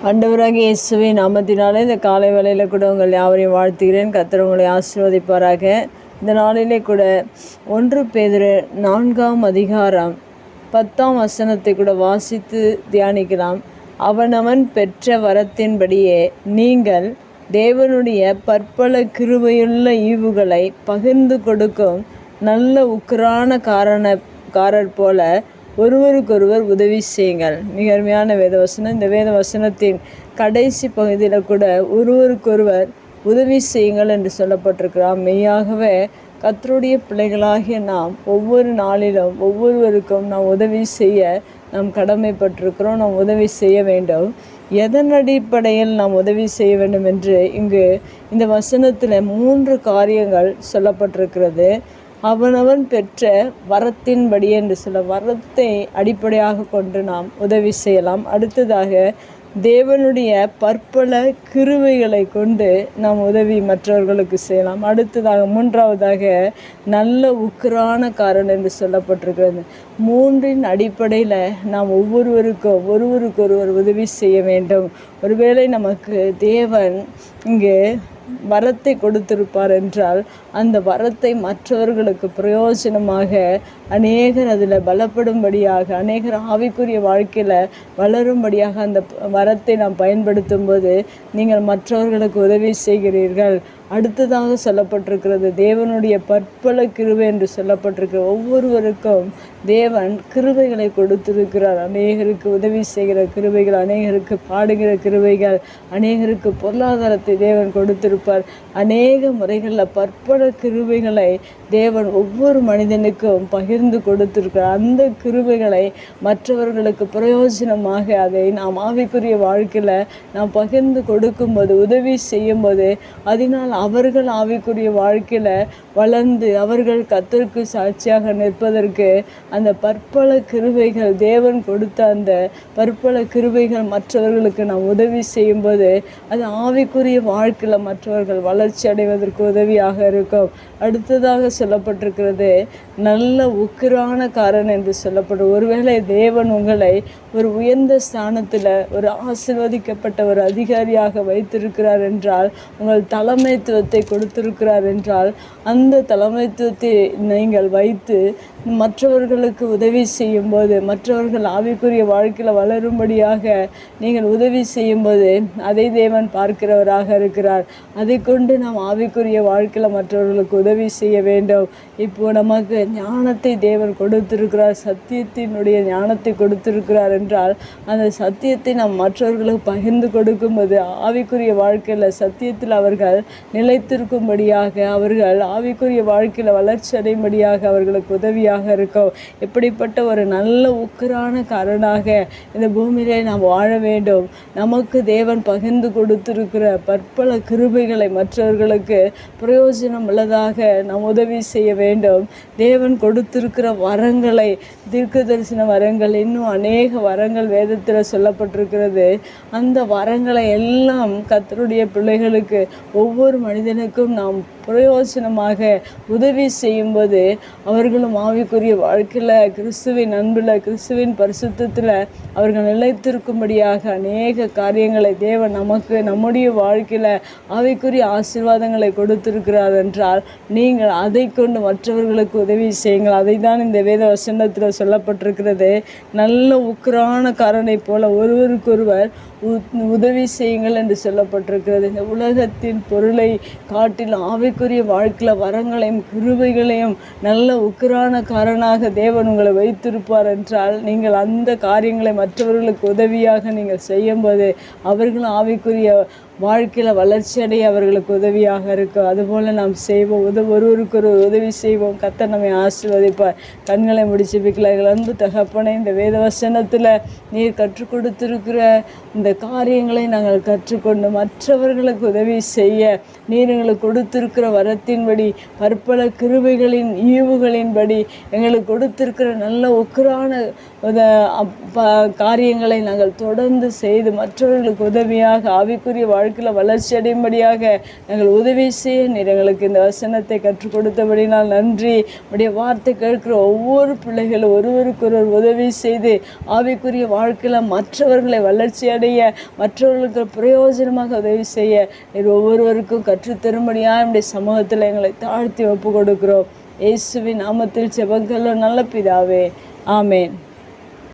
ஆண்டவராகிய இயேசுவின் நாமத்தினாலே இந்த காலை வேளையில் கூட உங்கள் யாவரையும் வாழ்த்துகிறேன். கர்த்தர் உங்களை ஆசீர்வதிப்பாராக. இந்த நாளிலே கூட 1 பேதுரு 4ஆம் அதிகாரம் 10ஆம் வசனத்தை கூட வாசித்து தியானிக்கலாம். அவனவன் பெற்ற வரத்தின்படியே நீங்கள் தேவனுடைய பற்பல கிருபையுள்ள ஈவுகளை பகிர்ந்து கொடுக்கும் நல்ல உக்கிரான காரர் போல ஒருவருக்கொருவர் உதவி செய்யுங்கள். மிக அருமையான வேதவசனம். இந்த வேதவசனத்தின் கடைசி பகுதியில் கூட ஒருவருக்கொருவர் உதவி செய்யுங்கள் என்று சொல்லப்பட்டிருக்கிறோம். மெய்யாகவே கர்த்தருடைய பிள்ளைகளாகிய நாம் ஒவ்வொரு நாளிலும் ஒவ்வொருவருக்கும் நாம் உதவி செய்ய நாம் கடமைப்பட்டிருக்கிறோம். நாம் உதவி செய்ய வேண்டும். எதன் அடிப்படையில் நாம் உதவி செய்ய வேண்டும் என்று இங்கு இந்த வசனத்தில் 3 காரியங்கள் சொல்லப்பட்டிருக்கிறது. அவனவன் பெற்ற வரத்தின்படி என்று சொல்ல, வரத்தை அடிப்படையாக கொண்டு நாம் உதவி செய்யலாம். அடுத்ததாக தேவனுடைய பற்பல கிருபைகளை கொண்டு நாம் உதவி மற்றவர்களுக்கு செய்யலாம். அடுத்ததாக 3ஆவதாக நல்ல உக்கிரான காரன் என்று சொல்லப்பட்டிருக்கிறது. 3இன் அடிப்படையில் நாம் ஒருவருக்கொருவர் உதவி செய்ய வேண்டும். ஒருவேளை நமக்கு தேவன் இங்கு வரத்தை கொடுத்திருப்பார் என்றால் அந்த வரத்தை மற்றவர்களுக்கு பிரயோஜனமாக அநேகர் அதில் பலப்படும்படியாக, அநேகர் ஆவிக்குரிய வாழ்க்கையில் வளரும்படியாக அந்த வரத்தை நாம் பயன்படுத்தும் போது நீங்கள் மற்றவர்களுக்கு உதவி செய்கிறீர்கள். அடுத்ததாக சொல்லப்பட்டிருக்கிறது தேவனுடைய பற்பல கிருபை என்று சொல்லப்பட்டிருக்கிற ஒவ்வொருவருக்கும் தேவன் கிருபைகளை கொடுத்திருக்கிறார். அநேகருக்கு உதவி செய்கிற கிருபைகள், அநேகருக்கு பாடுகிற கிருபைகள், அநேகருக்கு பொருளாதாரத்தை தேவன் கொடுத்திருப்பார். அநேக முறைகளில் பற்பல கிருபைகளை தேவன் ஒவ்வொரு மனிதனுக்கும் பகிர்ந்து கொடுத்திருக்கிறார். அந்த கிருபைகளை மற்றவர்களுக்கு பிரயோஜனமாக அதை நாம் ஆவிக்குரிய வாழ்க்கையில் நாம் பகிர்ந்து கொடுக்கும்போது, உதவி செய்யும்போது, அதனால் அவர்கள் ஆவிக்குரிய வாழ்க்கையில் வளர்ந்து அவர்கள் கர்த்தருக்கு சாட்சியாக நிற்பதற்கு அந்த பற்பல கிருபைகள், தேவன் கொடுத்த அந்த பற்பல கிருபைகள் மற்றவர்களுக்கு நாம் உதவி செய்யும்போது அது ஆவிக்குரிய வாழ்க்கையில் மற்றவர்கள் வளர்ச்சி அடைவதற்கு உதவியாக இருக்கும். அடுத்ததாக சொல்லப்பட்டிருக்கிறது நல்ல உக்கிரான காரன் என்று சொல்லப்படும். ஒருவேளை தேவன் உங்களை ஒரு உயர்ந்த ஸ்தானத்தில் ஒரு ஆசீர்வதிக்கப்பட்ட ஒரு அதிகாரியாக வைத்திருக்கிறார் என்றால், உங்கள் தலைமைத்துவத்தை கொடுத்திருக்கிறார் என்றால், அந்த தலைமைத்துவத்தை நீங்கள் வைத்து மற்றவர்களுக்கு உதவி செய்யும்போது, மற்றவர்கள் ஆவிக்குரிய வாழ்க்கையில் வளரும்படியாக நீங்கள் உதவி செய்யும்போது அதை தேவன் பார்க்கிறவராக இருக்கிறார். அதை கொண்டு நாம் ஆவிக்குரிய வாழ்க்கையில் மற்றவர்களுக்கு உதவி செய்ய வேண்டும். இப்போது நமக்கு ஞானத்தை தேவன் கொடுத்திருக்கிறார், சத்தியத்தினுடைய ஞானத்தை கொடுத்திருக்கிறார் என்றால் அந்த சத்தியத்தை நாம் மற்றவர்களுக்கு பகிர்ந்து கொடுக்கும்போது ஆவிக்குரிய வாழ்க்கையில் சத்தியத்தில் அவர்கள் நிலைத்திருக்கும்படியாக, அவர்கள் ஆவிக்குரிய வாழ்க்கையில் வளர்ச்சி அடையும்படியாக அவர்களுக்கு உதவியாக இருக்கும். இப்படிப்பட்ட ஒரு நல்ல உக்கிரான காரனாக இந்த பூமியிலே நாம் வாழ வேண்டும். நமக்கு தேவன் பகிர்ந்து கொடுத்திருக்கிற பற்பல கிருபைகளை மற்றவர்களுக்கு பிரயோஜனம் உள்ளதாக நாம் உதவி செய்ய வேண்டும். தேவன் கொடுத்திருக்கிற வரங்களை, தீர்க்க தரிசன வரங்கள், இன்னும் அநேக வரங்கள் வேதத்தில் சொல்லப்பட்டிருக்கிறது. அந்த வரங்களை எல்லாம் கர்த்தருடைய பிள்ளைகளுக்கு, ஒவ்வொரு மனிதனுக்கும் நாம் பிரயோஜனமாக உதவி செய்யும்போது அவர்களும் ஆவிக்குரிய வாழ்க்கையில் கிறிஸ்துவின் அன்பில், கிறிஸ்துவின் பரிசுத்தத்தில் அவர்கள் நிலைத்திருக்கும்படியாக அநேக காரியங்களை தேவன் நமக்கு நம்முடைய வாழ்க்கையில் ஆவிக்குரிய ஆசீர்வாதங்களை கொடுத்திருக்கிறார் என்றால் நீங்கள் அதை கொண்டு மற்றவர்களுக்கு உதவி செய்யுங்கள். அதை தான் இந்த வேத வசனத்தில் சொல்லப்பட்டிருக்கிறது. நல்ல உக்கிரான காரனை போல ஒருவருக்கொருவர் உதவி செய்யுங்கள் என்று சொல்லப்பட்டிருக்கிறது. இந்த உலகத்தின் பொருளை காட்டிலும் ஆவிக்குரிய வாழ்க்கையில் வரங்களையும் கிருபைகளையும் நல்ல உக்கிரான காரனாக தேவன் உங்களை வைத்திருப்பார் என்றால் நீங்கள் அந்த காரியங்களை மற்றவர்களுக்கு உதவியாக நீங்கள் செய்யும்போது அவர்களும் ஆவிக்குரிய வாழ்க்கையில் வளர்ச்சி அடைய அவர்களுக்கு உதவியாக இருக்கும். அதுபோல் நாம் செய்வோம். ஒருவருக்கு ஒரு உதவி செய்வோம். கர்த்தர் நம்மை ஆசீர்வதிப்பார். கண்களை முடிச்சு பிக்கிறார்கள். அன்பு தகப்பனே, இந்த வேதவசனத்தில் நீர் கற்றுக் கொடுத்திருக்கிற இந்த காரியங்களை நாங்கள் கற்றுக்கொண்டு மற்றவர்களுக்கு உதவி செய்ய நீர் எங்களுக்கு கொடுத்திருக்கிற வரத்தின்படி, பற்பல கிருபைகளின் ஈவுகளின்படி, எங்களுக்கு கொடுத்திருக்கிற நல்ல உக்கிரான காரியங்களை நாங்கள் தொடர்ந்து செய்து மற்றவர்களுக்கு உதவியாக ஆவிக்குரிய வாழ்க்கையில் வளர்ச்சி அடையும்படியாக நாங்கள் உதவி செய்ய நீர் எங்களுக்கு இந்த வசனத்தை கற்றுக் கொடுத்தபடினால் நன்றி. உடைய வார்த்தை கேட்கிற ஒவ்வொரு பிள்ளைகளும் ஒருவருக்கொருவர் உதவி செய்து ஆவிக்குரிய வாழ்க்கையில் மற்றவர்களை வளர்ச்சி அடைய மற்றவர்களுக்கு பிரயோஜனமாக உதவி செய்ய நீர் ஒவ்வொருவருக்கும் கற்றுத்தரும்படியாக நம்முடைய சமூகத்தில் எங்களை தாழ்த்தி ஒப்பு கொடுக்கிறோம். இயேசுவின் நாமத்தில் ஜெபங்களும் நல்ல பிதாவே, ஆமேன்.